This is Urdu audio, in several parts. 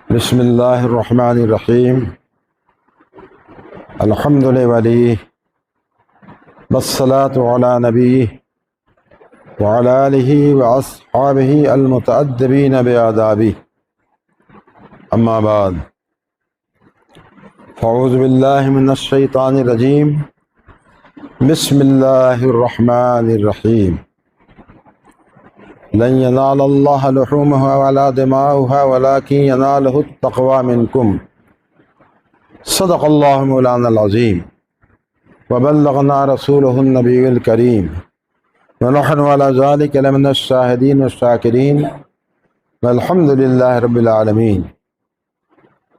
بسم اللہ الرحمن الرحیم الحمد للہ والصلاة علی نبیہ وعلی آلہ واصحابہ المتأدبین بآدابہ، اما بعد، فاعوذ باللہ من الشیطان الرجیم، بسم اللہ الرحمن الرحیم۔ لن ينال الله لحومها ولا دماؤها ولكن يناله التقوى منكم، صدق الله مولانا العظیم، وبلغنا رسوله النبی الکریم، ونحن على ذلك لمن الشاہدین والشاکرین، والحمد للہ رب العالمین۔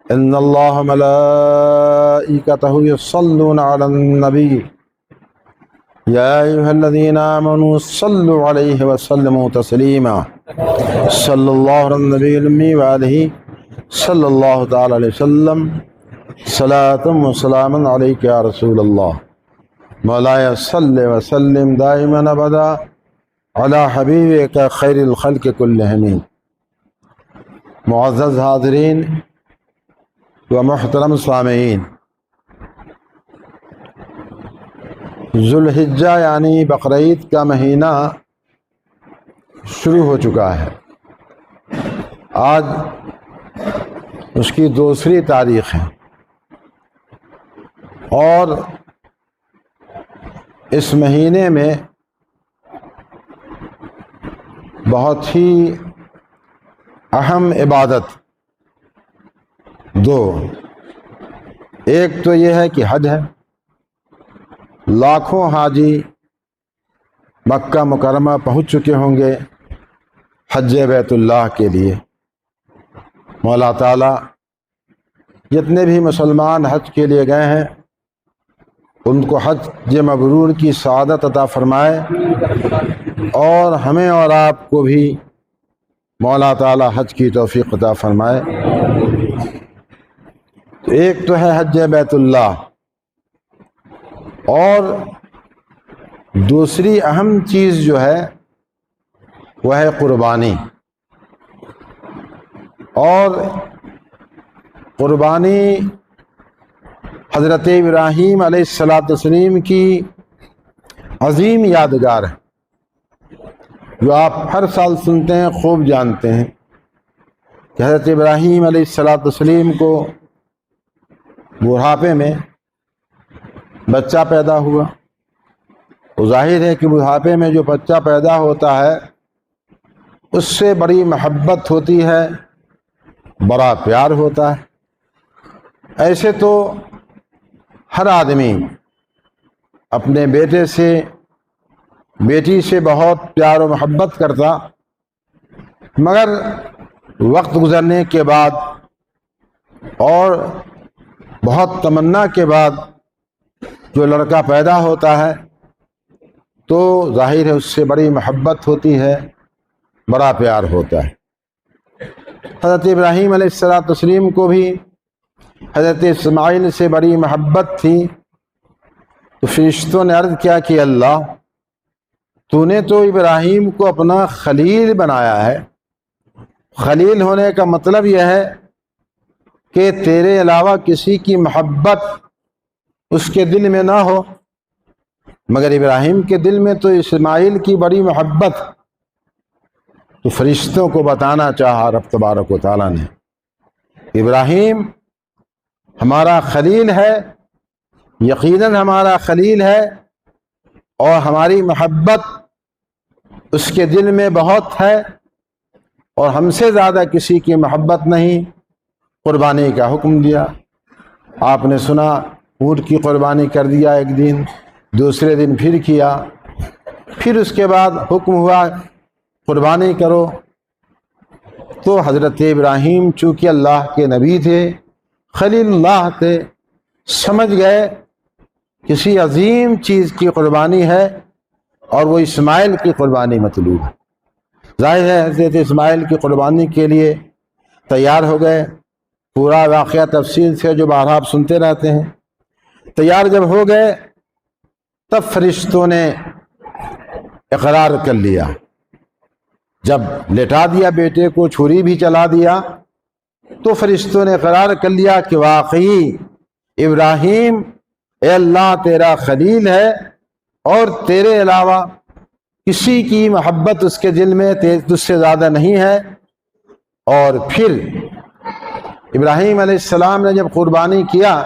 ان اللہ ملائکتہ یصلون علی النبی یا ایھا الذین آمنوا صلوا علیہ وسلموا تسلیما، صلی اللہ علی النبی الامی وآلہ صلی اللہ تعالی علیہ وسلم، صلاۃ و سلام علیک یا رسول اللہ، مولایا صلی وسلم دائما ابدا علی حبیبک خیر الخلق کلہم۔ معزز حاضرین و محترم سامعین، ذوالحجہ یعنی بقرعید کا مہینہ شروع ہو چکا ہے۔ آج اس کی دوسری تاریخ ہے، اور اس مہینے میں بہت ہی اہم عبادت دو، ایک تو یہ ہے کہ حج ہے۔ لاکھوں حاجی مکہ مکرمہ پہنچ چکے ہوں گے حج بیت اللہ کے لیے۔ مولا تعالیٰ جتنے بھی مسلمان حج کے لیے گئے ہیں ان کو حج مبرور کی سعادت عطا فرمائے، اور ہمیں اور آپ کو بھی مولا تعالیٰ حج کی توفیق عطا فرمائے۔ تو ایک تو ہے حج بیت اللہ، اور دوسری اہم چیز جو ہے وہ ہے قربانی۔ اور قربانی حضرت ابراہیم علیہ السلام کی عظیم یادگار ہے، جو آپ ہر سال سنتے ہیں، خوب جانتے ہیں کہ حضرت ابراہیم علیہ السلام کو بڑھاپے میں بچہ پیدا ہوا۔ وہ ظاہر ہے کہ بڑھاپے میں جو بچہ پیدا ہوتا ہے اس سے بڑی محبت ہوتی ہے، بڑا پیار ہوتا ہے۔ ایسے تو ہر آدمی اپنے بیٹے سے، بیٹی سے بہت پیار و محبت کرتا، مگر وقت گزرنے کے بعد اور بہت تمنا کے بعد جو لڑکا پیدا ہوتا ہے تو ظاہر ہے اس سے بڑی محبت ہوتی ہے، بڑا پیار ہوتا ہے۔ حضرت ابراہیم علیہ السلام کو بھی حضرت اسماعیل سے بڑی محبت تھی، تو فرشتوں نے عرض کیا کہ اللہ، تو نے تو ابراہیم کو اپنا خلیل بنایا ہے۔ خلیل ہونے کا مطلب یہ ہے کہ تیرے علاوہ کسی کی محبت اس کے دل میں نہ ہو، مگر ابراہیم کے دل میں تو اسماعیل کی بڑی محبت۔ تو فرشتوں کو بتانا چاہا رب تبارک و تعالیٰ نے، ابراہیم ہمارا خلیل ہے، یقیناً ہمارا خلیل ہے، اور ہماری محبت اس کے دل میں بہت ہے، اور ہم سے زیادہ کسی کی محبت نہیں۔ قربانی کا حکم دیا۔ آپ نے سنا اونٹ کی قربانی کر دیا ایک دن، دوسرے دن پھر کیا، پھر اس کے بعد حکم ہوا قربانی کرو۔ تو حضرت ابراہیم چونکہ اللہ کے نبی تھے، خلیل اللہ تھے، سمجھ گئے کسی عظیم چیز کی قربانی ہے، اور وہ اسماعیل کی قربانی مطلوب ہے۔ ظاہر ہے حضرت اسماعیل کی قربانی کے لیے تیار ہو گئے۔ پورا واقعہ تفصیل سے جو بارہا آپ سنتے رہتے ہیں۔ تیار جب ہو گئے تب فرشتوں نے اقرار کر لیا جب لٹا دیا بیٹے کو، چھری بھی چلا دیا، تو فرشتوں نے قرار کر لیا کہ واقعی ابراہیم اے اللہ تیرا خلیل ہے اور تیرے علاوہ کسی کی محبت اس کے دل میں تجھ سے زیادہ نہیں ہے۔ اور پھر ابراہیم علیہ السلام نے جب قربانی کیا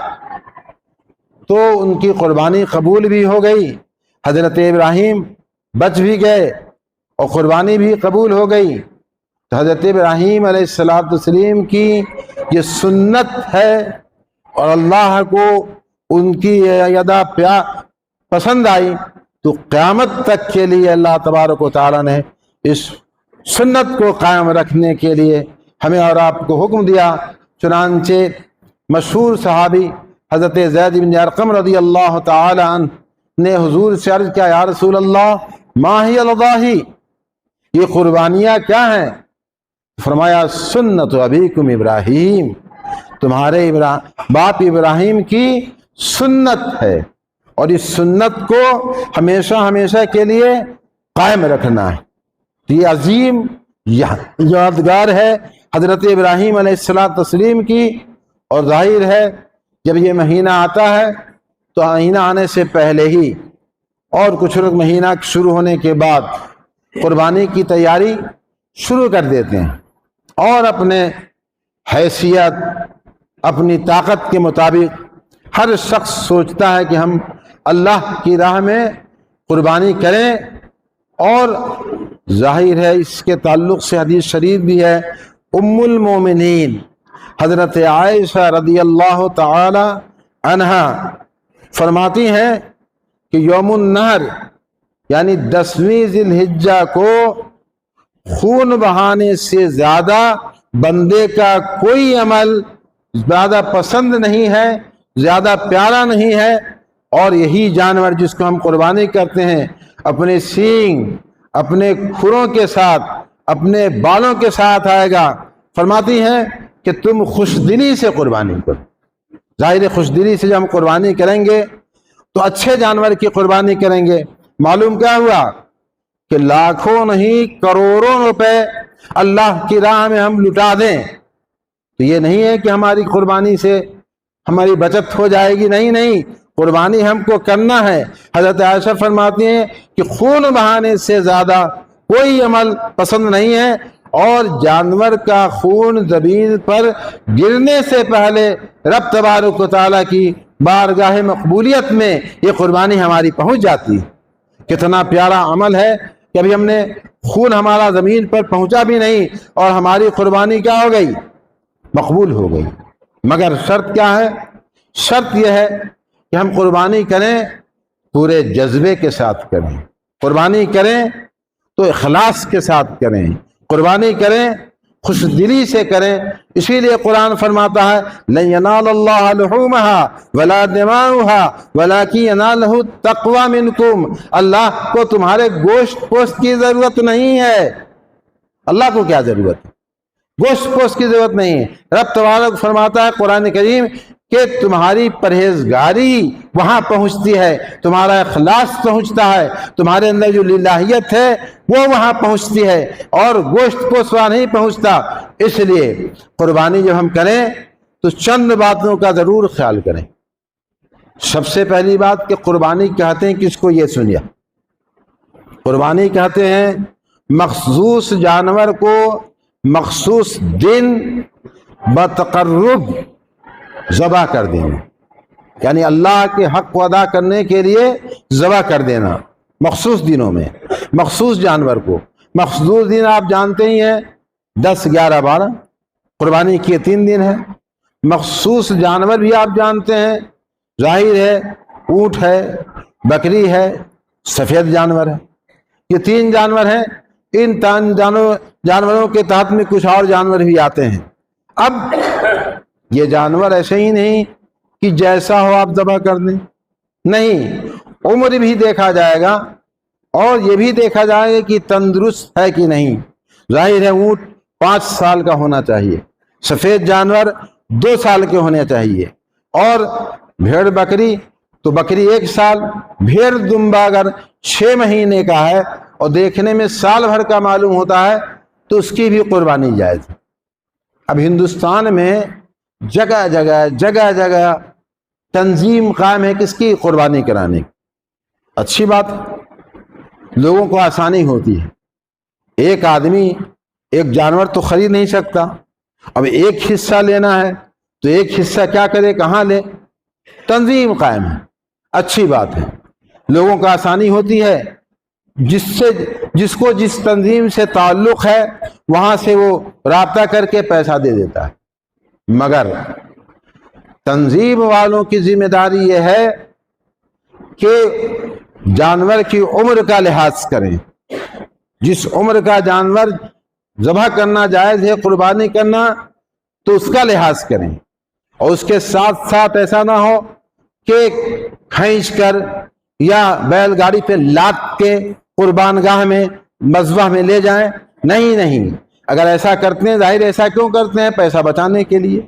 تو ان کی قربانی قبول بھی ہو گئی، حضرت ابراہیم بچ بھی گئے اور قربانی بھی قبول ہو گئی۔ تو حضرت ابراہیم علیہ السلام کی یہ سنت ہے اور اللہ کو ان کی یہ ادا پسند آئی، تو قیامت تک کے لیے اللہ تبارک و تعالیٰ نے اس سنت کو قائم رکھنے کے لیے ہمیں اور آپ کو حکم دیا۔ چنانچہ مشہور صحابی حضرت زید بن ارقم رضی اللہ تعالی عنہ نے حضور سے عرض کیا، یا رسول اللہ ما ہی الاضاحی، یہ قربانیاں کیا ہیں؟ فرمایا سنت ابیکم ابراہیم، تمہارے باپ ابراہیم کی سنت ہے، اور اس سنت کو ہمیشہ ہمیشہ کے لیے قائم رکھنا ہے۔ یہ عظیم یادگار ہے حضرت ابراہیم علیہ السلام کی، اور ظاہر ہے جب یہ مہینہ آتا ہے تو مہینہ آنے سے پہلے ہی اور کچھ لوگ مہینہ شروع ہونے کے بعد قربانی کی تیاری شروع کر دیتے ہیں، اور اپنے حیثیت اپنی طاقت کے مطابق ہر شخص سوچتا ہے کہ ہم اللہ کی راہ میں قربانی کریں۔ اور ظاہر ہے اس کے تعلق سے حدیث شریف بھی ہے، ام المومنین حضرت عائشہ رضی اللہ تعالی عنہا فرماتی ہیں کہ یوم النحر یعنی 10ویں ذی الحجہ کو خون بہانے سے زیادہ بندے کا کوئی عمل زیادہ پسند نہیں ہے، زیادہ پیارا نہیں ہے، اور یہی جانور جس کو ہم قربانی کرتے ہیں اپنے سینگ اپنے کھروں کے ساتھ اپنے بالوں کے ساتھ آئے گا۔ فرماتی ہیں کہ تم خوش دلی سے قربانی کرو۔ ظاہر خوش دلی سے جب ہم قربانی کریں گے تو اچھے جانور کی قربانی کریں گے۔ معلوم کیا ہوا کہ لاکھوں نہیں کروڑوں روپے اللہ کی راہ میں ہم لٹا دیں تو یہ نہیں ہے کہ ہماری قربانی سے ہماری بچت ہو جائے گی، نہیں، قربانی ہم کو کرنا ہے۔ حضرت عائشہ فرماتی ہیں کہ خون بہانے سے زیادہ کوئی عمل پسند نہیں ہے، اور جانور کا خون زمین پر گرنے سے پہلے رب تبارک و تعالیٰ کی بارگاہ مقبولیت میں یہ قربانی ہماری پہنچ جاتی ہے۔ کتنا پیارا عمل ہے کہ ابھی ہم نے خون ہمارا زمین پر پہنچا بھی نہیں اور ہماری قربانی کیا ہو گئی؟ مقبول ہو گئی۔ مگر شرط کیا ہے؟ شرط یہ ہے کہ ہم قربانی کریں پورے جذبے کے ساتھ کریں، قربانی کریں تو اخلاص کے ساتھ کریں، قربانی کریں خوش دلی سے کریں۔ اسی لیے قرآن فرماتا ہے لن ینال اللہ لحومها ولا دماؤها ولکن ینالہ التقوی منکم، اللہ کو تمہارے گوشت پوست کی ضرورت نہیں ہے۔ اللہ کو کیا ضرورت ہے؟ گوشت پوست کی ضرورت نہیں ہے۔ رب تبارک فرماتا ہے قرآن کریم کہ تمہاری پرہیزگاری وہاں پہنچتی ہے، تمہارا اخلاص پہنچتا ہے، تمہارے اندر جو للہیت ہے وہ وہاں پہنچتی ہے، اور گوشت پوست وہاں نہیں پہنچتا۔ اس لیے قربانی جب ہم کریں تو چند باتوں کا ضرور خیال کریں۔ سب سے پہلی بات کہ قربانی کہتے ہیں کس کو، یہ سنیا، قربانی کہتے ہیں مخصوص جانور کو مخصوص دن بتقرب ذبح کر دینا، یعنی اللہ کے حق کو ادا کرنے کے لیے ذبح کر دینا مخصوص دنوں میں، مخصوص جانور کو۔ مخصوص دن آپ جانتے ہی ہیں 10، 11، 12، قربانی کے 3 دن ہے۔ مخصوص جانور بھی آپ جانتے ہیں، ظاہر ہے اونٹ ہے، بکری ہے، سفید جانور ہے، یہ 3 جانور ہیں۔ ان 3 جانوروں کے تحت میں کچھ اور جانور بھی آتے ہیں۔ اب یہ جانور ایسے ہی نہیں کہ جیسا ہو آپ ذبح کر دیں، نہیں، عمر بھی دیکھا جائے گا اور یہ بھی دیکھا جائے گا کہ تندرست ہے کہ نہیں۔ ظاہر ہے اونٹ 5 سال کا ہونا چاہیے، سفید جانور 2 سال کے ہونے چاہیے، اور بھیڑ بکری تو بکری 1 سال، بھیڑ دمبا اگر 6 مہینے کا ہے اور دیکھنے میں سال بھر کا معلوم ہوتا ہے تو اس کی بھی قربانی جائز ہے۔ اب ہندوستان میں جگہ جگہ تنظیم قائم ہے کس کی؟ قربانی کرانے کی۔ اچھی بات، لوگوں کو آسانی ہوتی ہے۔ ایک آدمی ایک جانور تو خرید نہیں سکتا، اب ایک حصہ لینا ہے تو ایک حصہ کیا کرے، کہاں لے؟ تنظیم قائم ہے، اچھی بات ہے، لوگوں کو آسانی ہوتی ہے۔ جس کو جس تنظیم سے تعلق ہے وہاں سے وہ رابطہ کر کے پیسہ دے دیتا ہے۔ مگر تنظیم والوں کی ذمہ داری یہ ہے کہ جانور کی عمر کا لحاظ کریں۔ جس عمر کا جانور ذبح کرنا جائز ہے، قربانی کرنا، تو اس کا لحاظ کریں، اور اس کے ساتھ ساتھ ایسا نہ ہو کہ کھینچ کر یا بیل گاڑی پہ لاد کے قربان گاہ میں مذبح میں لے جائیں۔ نہیں، اگر ایسا کرتے ہیں، ظاہر ایسا کیوں کرتے ہیں؟ پیسہ بچانے کے لیے،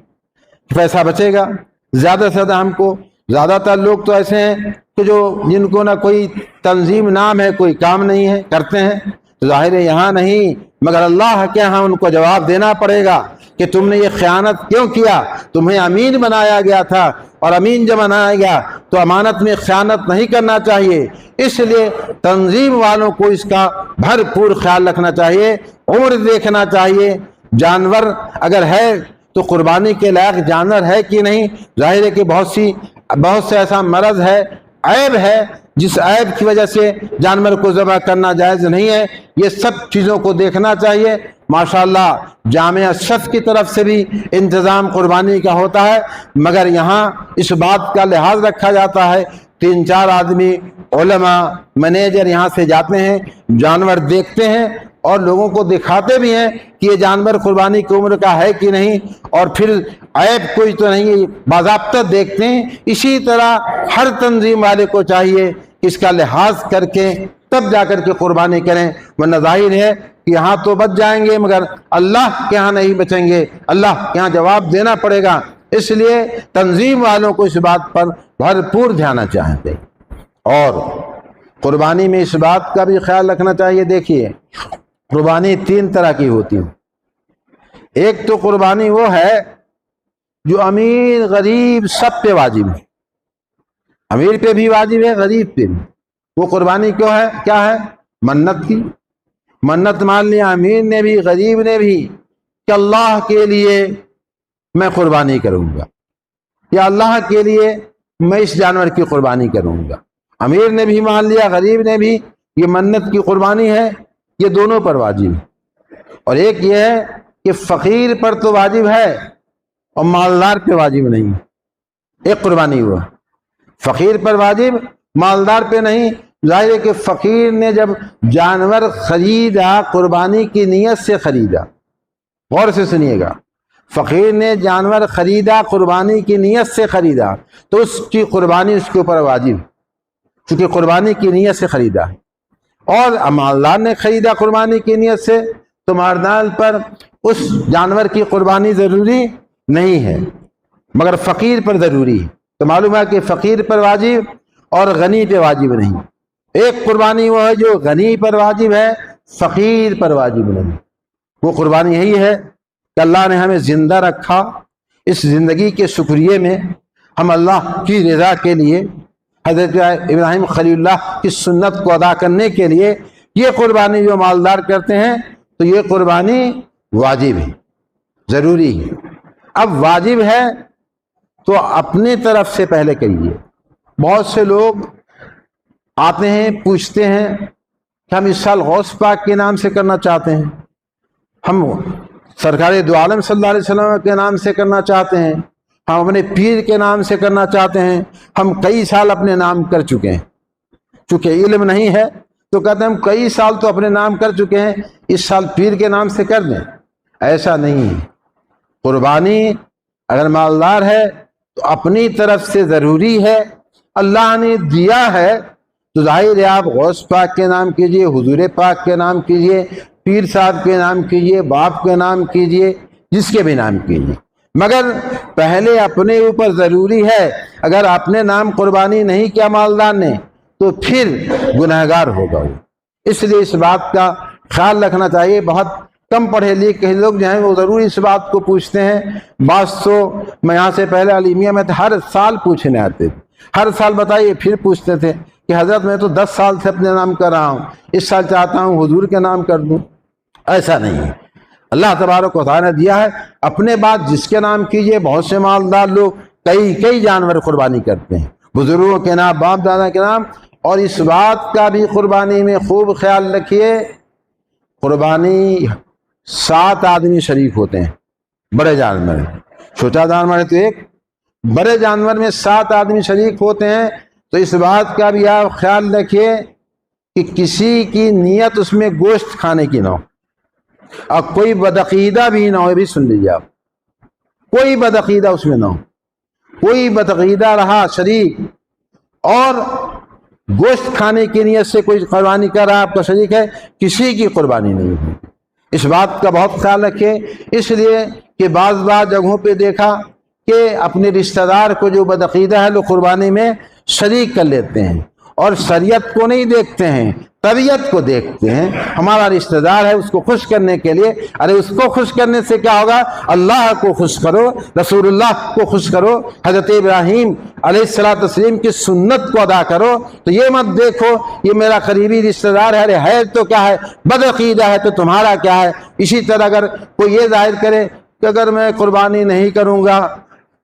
پیسہ بچے گا زیادہ سے زیادہ ہم کو۔ زیادہ تر لوگ تو ایسے ہیں کہ جن کو نہ کوئی تنظیم نام ہے، کوئی کام نہیں ہے، کرتے ہیں، تو ظاہر ہے یہاں نہیں مگر اللہ کے ہاں ان کو جواب دینا پڑے گا کہ تم نے یہ خیانت کیوں کیا؟ تمہیں امین بنایا گیا تھا، اور امین جب بنایا گیا تو امانت میں خیانت نہیں کرنا چاہیے۔ اس لیے تنظیم والوں کو اس کا بھرپور خیال رکھنا چاہیے، عمر دیکھنا چاہیے، جانور اگر ہے تو قربانی کے لائق جانور ہے کہ نہیں۔ ظاہر ہے کہ بہت سے ایسا مرض ہے، عیب ہے، جس عیب کی وجہ سے جانور کو ذبح کرنا جائز نہیں ہے۔ یہ سب چیزوں کو دیکھنا چاہیے۔ ماشاءاللہ جامعہ صف کی طرف سے بھی انتظام قربانی کا ہوتا ہے، مگر یہاں اس بات کا لحاظ رکھا جاتا ہے، 3-4 آدمی علماء مینیجر یہاں سے جاتے ہیں، جانور دیکھتے ہیں اور لوگوں کو دکھاتے بھی ہیں کہ یہ جانور قربانی کی عمر کا ہے کہ نہیں، اور پھر عیب کوئی تو نہیں، باضابطہ دیکھتے ہیں۔ اسی طرح ہر تنظیم والے کو چاہیے کہ اس کا لحاظ کر کے تب جا کر کے قربانی کریں، ورنہ ظاہر ہے کہ یہاں تو بچ جائیں گے مگر اللہ کے ہاں نہیں بچیں گے، اللہ کے ہاں جواب دینا پڑے گا۔ اس لیے تنظیم والوں کو اس بات پر بھرپور دھیان چاہتے ہیں، اور قربانی میں اس بات کا بھی خیال رکھنا چاہیے۔ دیکھیے، قربانی 3 طرح کی ہوتی ہے۔ ایک تو قربانی وہ ہے جو امیر غریب سب پہ واجب ہے، امیر پہ بھی واجب ہے، غریب پہ بھی۔ وہ قربانی کیوں ہے؟ کیا ہے؟ منت کی، منت مان لیا امیر نے بھی غریب نے بھی کہ اللہ کے لیے میں قربانی کروں گا، یا اللہ کے لیے میں اس جانور کی قربانی کروں گا۔ امیر نے بھی مان لیا، غریب نے بھی، یہ منت کی قربانی ہے، یہ دونوں پر واجب ہے۔ اور ایک یہ ہے کہ فقیر پر تو واجب ہے اور مالدار پہ واجب نہیں۔ ایک قربانی ہوا، فقیر پر واجب، مالدار پہ نہیں۔ ظاہر ہے کہ فقیر نے جب جانور خریدا، قربانی کی نیت سے خریدا، غور سے سنیے گا، فقیر نے جانور خریدا، قربانی کی نیت سے خریدا، تو اس کی قربانی اس کے اوپر واجب، چونکہ قربانی کی نیت سے خریدا ہے۔ اور مالدار نے خریدا قربانی کی نیت سے، تو مالدار پر اس جانور کی قربانی ضروری نہیں ہے، مگر فقیر پر ضروری ہے۔ تو معلوم ہے کہ فقیر پر واجب اور غنی پہ واجب نہیں۔ ایک قربانی وہ ہے جو غنی پر واجب ہے، فقیر پر واجب نہیں۔ وہ قربانی یہی ہے کہ اللہ نے ہمیں زندہ رکھا، اس زندگی کے شکریے میں ہم اللہ کی رضا کے لیے، حضرت ابراہیم خلیل اللہ کی سنت کو ادا کرنے کے لیے یہ قربانی جو مالدار کرتے ہیں، تو یہ قربانی واجب ہے، ضروری ہے۔ اب واجب ہے تو اپنے طرف سے پہلے کریے۔ بہت سے لوگ آتے ہیں، پوچھتے ہیں کہ ہم اس سال غوث پاک کے نام سے کرنا چاہتے ہیں، ہم سرکار دو عالم صلی اللہ علیہ وسلم کے نام سے کرنا چاہتے ہیں، ہم اپنے پیر کے نام سے کرنا چاہتے ہیں، ہم کئی سال اپنے نام کر چکے ہیں۔ چونکہ علم نہیں ہے تو کہتے ہیں ہم کئی سال تو اپنے نام کر چکے ہیں، اس سال پیر کے نام سے کر دیں۔ ایسا نہیں ہے۔ قربانی اگر مالدار ہے تو اپنی طرف سے ضروری ہے، اللہ نے دیا ہے تو ظاہر ہے آپ غوث پاک کے نام کیجئے، حضور پاک کے نام کیجئے، پیر صاحب کے نام کیجئے، باپ کے نام کیجئے، جس کے بھی نام کیجئے، مگر پہلے اپنے اوپر ضروری ہے۔ اگر اپنے نام قربانی نہیں کیا مالدار نے تو پھر گنہگار ہوگا وہ۔ اس لیے اس بات کا خیال رکھنا چاہیے۔ بہت کم پڑھے لکھے لوگ جو ہیں وہ ضرور اس بات کو پوچھتے ہیں. بعض تو میں یہاں سے پہلے علیمیہ میں ہر سال پوچھنے آتے تھے, ہر سال بتائیے, پھر پوچھتے تھے کہ حضرت میں تو 10 سال سے اپنے نام کر رہا ہوں, اس سال چاہتا ہوں حضور کے نام کر دوں. ایسا نہیں ہے, اللہ تبارک و تعالیٰ نے دیا ہے اپنے بعد جس کے نام کیجئے. بہت سے مالدار لوگ کئی جانور قربانی کرتے ہیں, بزرگوں کے نام, باپ دادا کے نام. اور اس بات کا بھی قربانی میں خوب خیال رکھیے, قربانی 7 آدمی شریک ہوتے ہیں بڑے جانور میں. چھوٹا جانور ہے تو ایک, بڑے جانور میں 7 آدمی شریک ہوتے ہیں. تو اس بات کا بھی آپ خیال رکھیے کہ کسی کی نیت اس میں گوشت کھانے کی نہ ہو, اور کوئی بدعقیدہ بھی نہ ہو. بھی سن لیجیے آپ, کوئی بدعقیدہ اس میں نہ ہو. کوئی بدعقیدہ رہا شریک اور گوشت کھانے کی نیت سے کوئی قربانی کر رہا آپ کا شریک ہے, کسی کی قربانی نہیں ہوگی. اس بات کا بہت خیال رکھیں, اس لیے کہ بعض جگہوں پہ دیکھا کہ اپنے رشتہ دار کو جو بدعقیدہ ہے لوگ قربانی میں شریک کر لیتے ہیں, اور شریعت کو نہیں دیکھتے ہیں, طبیعت کو دیکھتے ہیں. ہمارا رشتہ دار ہے, اس کو خوش کرنے کے لیے, ارے اس کو خوش کرنے سے کیا ہوگا, اللہ کو خوش کرو, رسول اللہ کو خوش کرو, حضرت ابراہیم علیہ السلام کی سنت کو ادا کرو. تو یہ مت دیکھو یہ میرا قریبی رشتہ دار ہے, ارے ہے تو کیا ہے, بدعقیدہ ہے تو تمہارا کیا ہے. اسی طرح اگر کوئی یہ ظاہر کرے کہ اگر میں قربانی نہیں کروں گا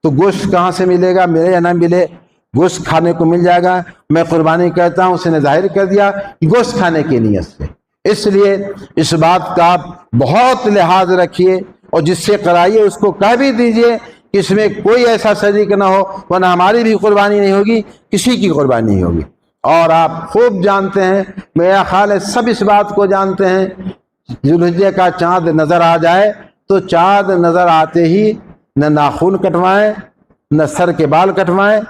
تو گوشت کہاں سے ملے گا, ملے یا نہ ملے, گوشت کھانے کو مل جائے گا, میں قربانی کرتا ہوں, اس نے ظاہر کر دیا گوشت کھانے کی نیت سے. اس لیے اس بات کا آپ بہت لحاظ رکھیے, اور جس سے کرائیے اس کو کہہ بھی دیجئے کہ اس میں کوئی ایسا شریک نہ ہو, ورنہ ہماری بھی قربانی نہیں ہوگی, کسی کی قربانی نہیں ہوگی. اور آپ خوب جانتے ہیں, میرا خیال ہے سب اس بات کو جانتے ہیں, ذوالحجہ کا چاند نظر آ جائے تو چاند نظر آتے ہی نہ ناخن کٹوائیں نہ سر کے بال کٹوائیں.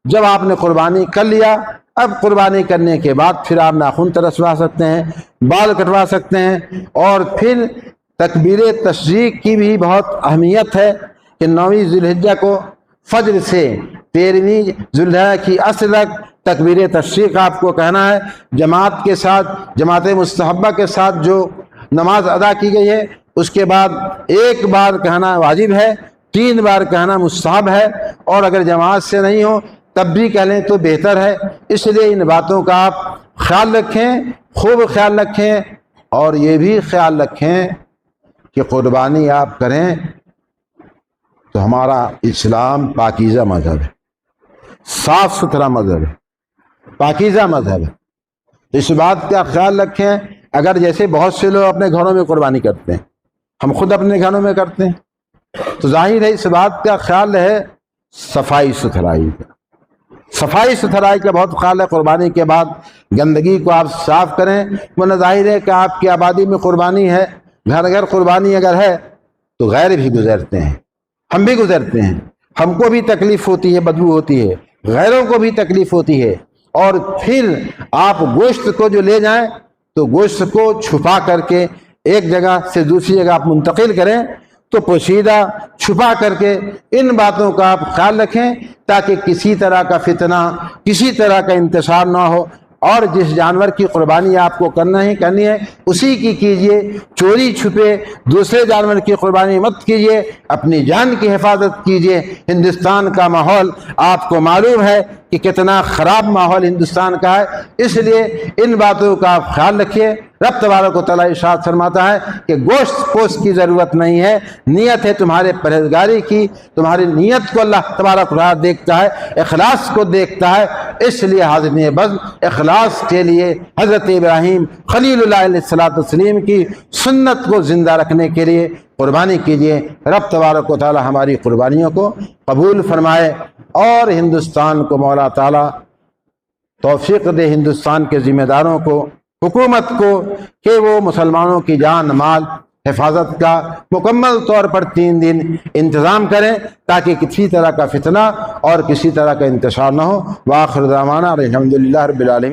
جب آپ نے قربانی کر لیا, اب قربانی کرنے کے بعد پھر آپ ناخن ترشوا سکتے ہیں, بال کٹوا سکتے ہیں. اور پھر تکبیر تشریق کی بھی بہت اہمیت ہے کہ 9ویں ذوالحجہ کو فجر سے 13ویں ذوالحجہ کی عصر تک تکبیر تشریق آپ کو کہنا ہے. جماعت کے ساتھ, جماعت مستحبہ کے ساتھ جو نماز ادا کی گئی ہے اس کے بعد ایک بار کہنا واجب ہے, 3 بار کہنا مستحب ہے, اور اگر جماعت سے نہیں ہو تب بھی کہہ لیں تو بہتر ہے. اس لیے ان باتوں کا آپ خیال رکھیں, خوب خیال رکھیں. اور یہ بھی خیال رکھیں کہ قربانی آپ کریں تو ہمارا اسلام پاکیزہ مذہب ہے, صاف ستھرا مذہب ہے, پاکیزہ مذہب ہے. تو اس بات کا خیال رکھیں. اگر جیسے بہت سے لوگ اپنے گھروں میں قربانی کرتے ہیں, ہم خود اپنے گھروں میں کرتے ہیں, تو ظاہر ہے اس بات کا خیال ہے صفائی ستھرائی کا. صفائی ستھرائی کا بہت خیال ہے. قربانی کے بعد گندگی کو آپ صاف کریں, ورنہ ظاہر ہے کہ آپ کی آبادی میں قربانی ہے, گھر گھر قربانی اگر ہے تو غیر بھی گزرتے ہیں, ہم بھی گزرتے ہیں, ہم کو بھی تکلیف ہوتی ہے, بدبو ہوتی ہے, غیروں کو بھی تکلیف ہوتی ہے. اور پھر آپ گوشت کو جو لے جائیں تو گوشت کو چھپا کر کے ایک جگہ سے دوسری جگہ آپ منتقل کریں, تو پوشیدہ چھپا کر کے ان باتوں کا آپ خیال رکھیں تاکہ کسی طرح کا فتنہ, کسی طرح کا انتشار نہ ہو. اور جس جانور کی قربانی آپ کو کرنی ہے اسی کی کیجئے, چوری چھپے دوسرے جانور کی قربانی مت کیجئے, اپنی جان کی حفاظت کیجئے. ہندوستان کا ماحول آپ کو معلوم ہے کہ کتنا خراب ماحول ہندوستان کا ہے, اس لیے ان باتوں کا آپ خیال رکھیے. رب تبارک و تعالیٰ ارشاد فرماتا ہے کہ گوشت پوش کی ضرورت نہیں ہے, نیت ہے تمہارے پرہیزگاری کی. تمہاری نیت کو اللہ تبارک و تعالیٰ دیکھتا ہے, اخلاص کو دیکھتا ہے. اس لیے حاضرین بزم, اخلاص کے لیے حضرت ابراہیم خلیل اللہ علیہ السلام کی سنت کو زندہ رکھنے کے لیے قربانی کیجیے. رب تبارک و تعالیٰ ہماری قربانیوں کو قبول فرمائے, اور ہندوستان کو مولا تعالیٰ توفیق دے, ہندوستان کے ذمہ داروں کو, حکومت کو, کہ وہ مسلمانوں کی جان مال حفاظت کا مکمل طور پر 3 دن انتظام کریں تاکہ کسی طرح کا فتنہ اور کسی طرح کا انتشار نہ ہو. وآخر دعوانا الحمدللہ رب العالمین.